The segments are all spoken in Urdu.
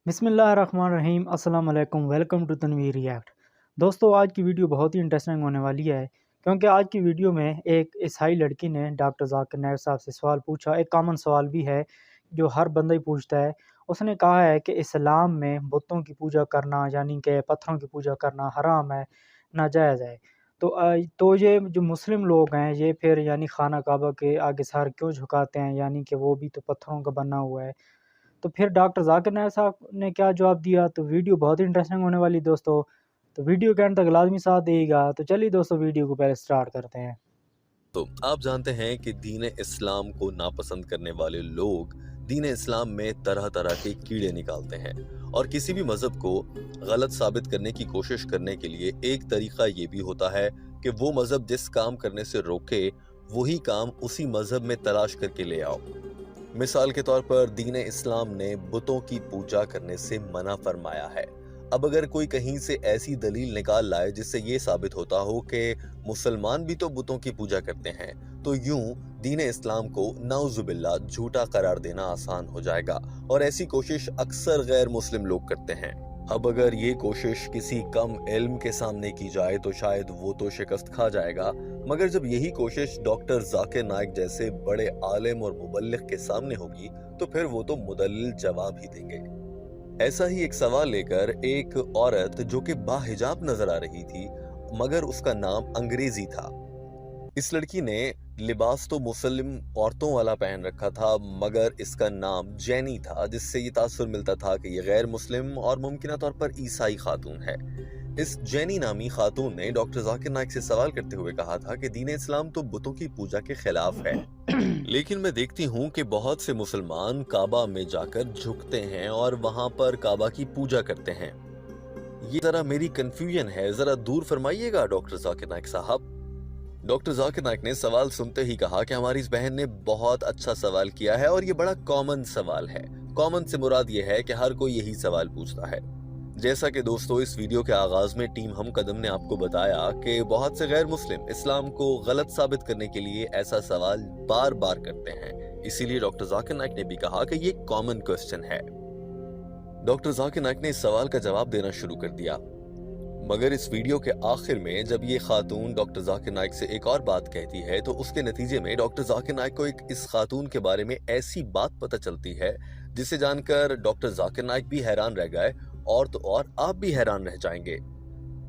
بسم اللہ الرحمن الرحیم۔ السلام علیکم، ویلکم ٹو تنویر ریئیکٹ۔ دوستو، آج کی ویڈیو بہت ہی انٹرسٹنگ ہونے والی ہے، کیونکہ آج کی ویڈیو میں ایک عیسائی لڑکی نے ڈاکٹر ذاکر نائک صاحب سے سوال پوچھا۔ ایک کامن سوال بھی ہے جو ہر بندہ ہی پوچھتا ہے۔ اس نے کہا ہے کہ اسلام میں بتوں کی پوجا کرنا، یعنی کہ پتھروں کی پوجا کرنا حرام ہے، ناجائز ہے۔ تو یہ جو مسلم لوگ ہیں یہ پھر یعنی خانہ کعبہ کے آگے سر کیوں جھکاتے ہیں، یعنی کہ وہ بھی تو پتھروں کا بنا ہوا ہے۔ تو پھر ڈاکٹر ذاکر نائک صاحب نے کیا جواب دیا، تو ویڈیو بہت انٹرسٹنگ ہونے والی دوستو، تو ویڈیو کے اینڈ تک لازمی ساتھ دے گا۔ تو چلیے دوستو ویڈیو کو پہلے سٹارٹ کرتے ہیں۔ تو آپ جانتے ہیں کہ دین اسلام کو ناپسند کرنے والے لوگ دین اسلام میں طرح طرح کے کیڑے نکالتے ہیں، اور کسی بھی مذہب کو غلط ثابت کرنے کی کوشش کرنے کے لیے ایک طریقہ یہ بھی ہوتا ہے کہ وہ مذہب جس کام کرنے سے روکے وہی کام اسی مذہب میں تلاش کر کے لے آؤ۔ مثال کے طور پر دین اسلام نے بتوں کی پوجا کرنے سے منع فرمایا ہے۔ اب اگر کوئی کہیں سے ایسی دلیل نکال لائے جس سے یہ ثابت ہوتا ہو کہ مسلمان بھی تو بتوں کی پوجا کرتے ہیں، تو یوں دین اسلام کو نعوذ باللہ جھوٹا قرار دینا آسان ہو جائے گا، اور ایسی کوشش اکثر غیر مسلم لوگ کرتے ہیں۔ اب اگر یہ کوشش کسی کم علم کے سامنے کی جائے تو شاید وہ تو شکست کھا جائے گا، مگر جب یہی کوشش ڈاکٹر ذاکر نائک جیسے بڑے عالم اور مبلغ کے سامنے ہوگی تو پھر وہ تو مدلل جواب ہی دیں گے۔ ایسا ہی ایک سوال لے کر ایک عورت جو کہ باحجاب نظر آ رہی تھی مگر اس کا نام انگریزی تھا، اس لڑکی نے لباس تو مسلم عورتوں والا پہن رکھا تھا مگر اس کا نام جینی تھا، جس سے یہ تاثر ملتا تھا کہ یہ غیر مسلم اور ممکنہ طور پر عیسائی خاتون ہے۔ اس جینی نامی خاتون نے ڈاکٹر ذاکر نائک سے سوال کرتے ہوئے کہا تھا کہ دین اسلام تو بتوں کی پوجا کے خلاف ہے، لیکن میں دیکھتی ہوں کہ بہت سے مسلمان کعبہ میں جا کر جھکتے ہیں اور وہاں پر کعبہ کی پوجا کرتے ہیں۔ یہ ذرا میری کنفیوژن ہے، ذرا دور فرمائیے گا ڈاکٹر ذاکر نائک صاحب۔ ڈاکٹر ذاکر نائک نے سوال سنتے ہی کہا کہ ہماری اس بہن نے بہت اچھا سوال کیا ہے، اور یہ بڑا کامن سوال ہے۔ کامن سے مراد یہ ہے کہ ہر کوئی یہی سوال پوچھتا ہے۔ جیسا کہ دوستو اس ویڈیو کے آغاز میں ٹیم ہم قدم نے آپ کو بتایا کہ بہت سے غیر مسلم اسلام کو غلط ثابت کرنے کے لیے ایسا سوال بار بار کرتے ہیں، اسی لیے ڈاکٹر ذاکر نائک نے بھی کہا کہ یہ کامن کوسچن ہے۔ ڈاکٹر ذاکر نائک نے اس سوال کا جواب دینا شروع کر دیا، مگر اس ویڈیو کے آخر میں جب یہ خاتون ڈاکٹر ذاکر نائک سے ایک اور بات کہتی ہے تو اس کے نتیجے میں ڈاکٹر ذاکر نائک کو اس خاتون کے بارے میں ایسی بات پتہ چلتی ہے جسے جان کر ڈاکٹر ذاکر نائک بھی حیران رہ گئے، اور تو اور آپ بھی حیران رہ جائیں گے۔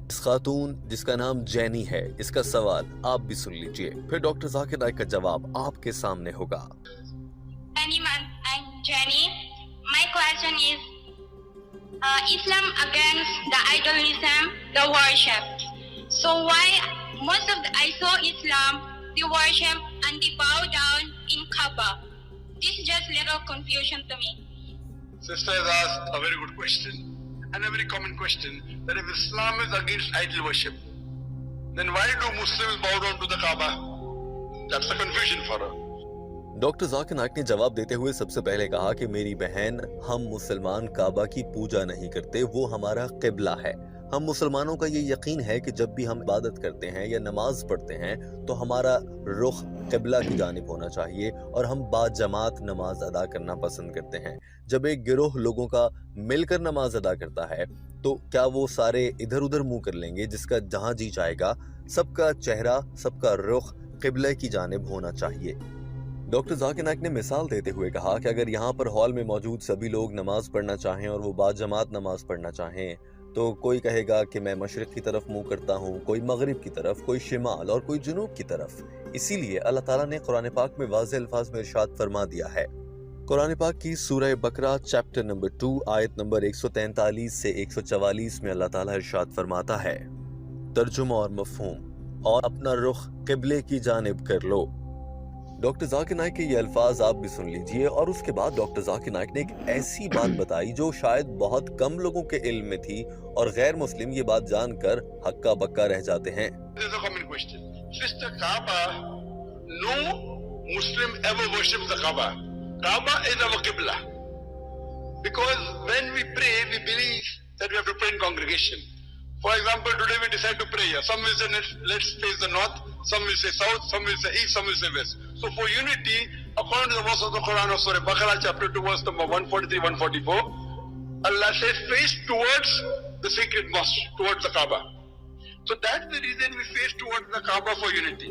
اس خاتون جس کا نام جینی ہے، اس کا سوال آپ بھی سن لیجئے، پھر ڈاکٹر ذاکر نائک کا جواب آپ کے سامنے ہوگا۔ I'm Jenny. My question is, Islam against the idolism, the worship. So why most of I saw Islam, they worship and they bow down in Kaaba. This is just little confusion to me. Sister has asked a very good question and a very common question, that if Islam is against idol worship, then why do Muslims bow down to the Kaaba? That's the confusion for her. Doctor Zakir Naik نے جواب دیتے ہوئے سب سے پہلے کہا کہ میری بہن، ہم مسلمان کعبہ کی پوجا نہیں کرتے، وہ ہمارا قبلہ ہے۔ ہم مسلمانوں کا یہ یقین ہے کہ جب بھی ہم عبادت کرتے ہیں یا نماز پڑھتے ہیں تو ہمارا رخ قبلہ کی جانب ہونا چاہیے، اور ہم با جماعت نماز ادا کرنا پسند کرتے ہیں۔ جب ایک گروہ لوگوں کا مل کر نماز ادا کرتا ہے تو کیا وہ سارے ادھر ادھر منہ کر لیں گے؟ جس کا جہاں جی چاہے گا، سب کا چہرہ، سب کا رخ قبلہ کی جانب ہونا چاہیے۔ ڈاکٹر ذاکر نائک نے مثال دیتے ہوئے کہا کہ اگر یہاں پر ہال میں موجود سبھی لوگ نماز پڑھنا چاہیں اور وہ با جماعت نماز پڑھنا چاہیں تو کوئی کہے گا کہ میں مشرق کی طرف منہ کرتا ہوں، کوئی مغرب کی طرف، کوئی شمال اور کوئی جنوب کی طرف۔ اسی لیے اللہ تعالیٰ نے قرآن پاک میں واضح الفاظ میں ارشاد فرما دیا ہے۔ قرآن پاک کی سورہ بقرہ چیپٹر نمبر 2 آیت نمبر 143 سے 144 میں اللہ تعالیٰ ارشاد فرماتا ہے، ترجمہ اور مفہوم، اور اپنا رخ قبلے کی جانب کر لو۔ ڈاکٹر ذاکر نائک کے یہ الفاظ آپ بھی سن لیجئے، اور اس کے بعد ڈاکٹر ذاکر نائک نے ایک ایسی بات بتائی جو شاید بہت کم لوگوں کے علم میں تھی، اور غیر مسلم یہ بات جان کر ہکا بکا رہ جاتے ہیں۔ This is a common question. Sister, Kaaba, no Muslim ever worships the Kaaba. Kaaba is our Qibla. Because when we pray, we believe that we have to pray in congregation. For example, today we decide to pray here. Some will say let's face the north, some will say south, some will say east, some will say west. So for unity, according to the verse of the Quran of Surah Baqarah chapter 2 verse number 143-144, Allah says face towards the sacred mosque, towards the Kaaba. So that's the reason we face towards the Kaaba for unity.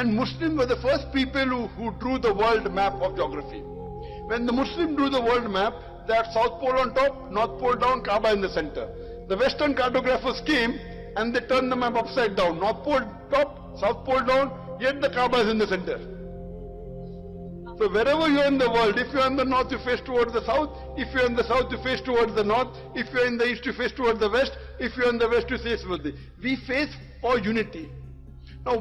And Muslims were the first people who drew the world map of geography. When the Muslims drew the world map, they had South Pole on top, North Pole down, Kaaba in the center. The Western cartographers came and they turned the map upside down. North Pole top, South Pole down, yet the Kaaba is in the center. So wherever you are in the world, if you are in the north, you face towards the south. If you are in the south, you face towards the north. If you are in the east, you face towards the west. If you are in the west, you face towards the... We face for unity. Now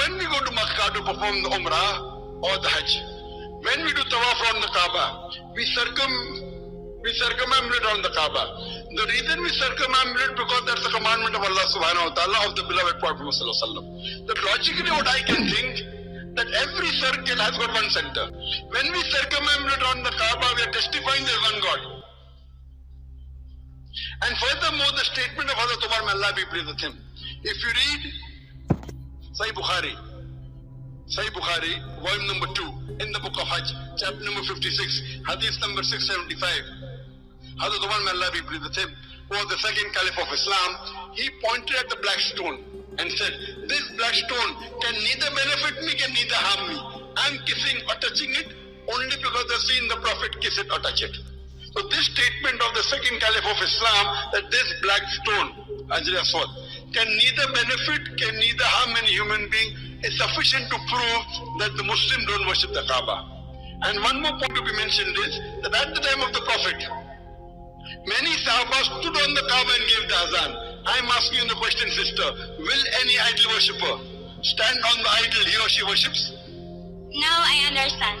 When we go to Makkah to perform the Umrah or the Hajj, when we do tawaf around the Kaaba, we circumambulate around the Kaaba. The reason we circumambulate because that's the commandment of Allah subhanahu wa ta'ala, of the beloved Prophet Muhammad sallallahu alaihi wasallam. That logically what I can think, that every circle has got one center. When we circumambulate around the Kaaba, we are testifying there is one God. And furthermore, the statement of Hazrat Umar, may Allah be pleased with him. If you read Sahih Bukhari, volume number 2, in the book of Hajj, chapter number 56, hadith number 675, Hazrat Umar, may Allah be pleased with him, who was the second caliph of Islam, he pointed at the black stone and said, this black stone can neither benefit me, can neither harm me. I am kissing or touching it only because I have seen the Prophet kiss it or touch it. So this statement of the second caliph of Islam, that this black stone, Hajar Aswad, can neither benefit, can neither harm any human being, is sufficient to prove that the Muslims don't worship the Kaaba. And one more point to be mentioned is that at the time of the Prophet, many Sahaba stood on the Kaaba and gave the azan. I am asking you the question, sister, will any idol worshipper stand on the idol he or she worships? Now I understand.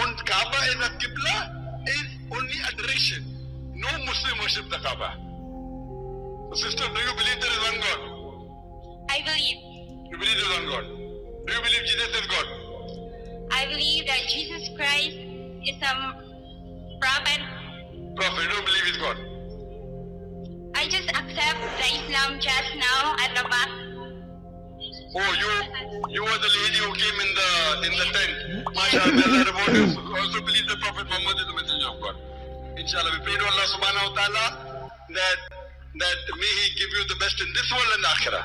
On Kaaba as a Qibla is only adoration. No Muslim worship the Kaaba. So sister, do you believe there is one God? I believe. You believe there is one God? Do you believe Jesus is God? I believe that Jesus Christ is a prophet. Prophet, you don't believe he's God. I just accept the Islam just now at the back. Oh, you were the lady who came in the tent. MashaAllah, about you also believe that Prophet Muhammad is the messenger of God. Inshallah, we pray to Allah subhanahu wa ta'ala that may he give you the best in this world and akhirah.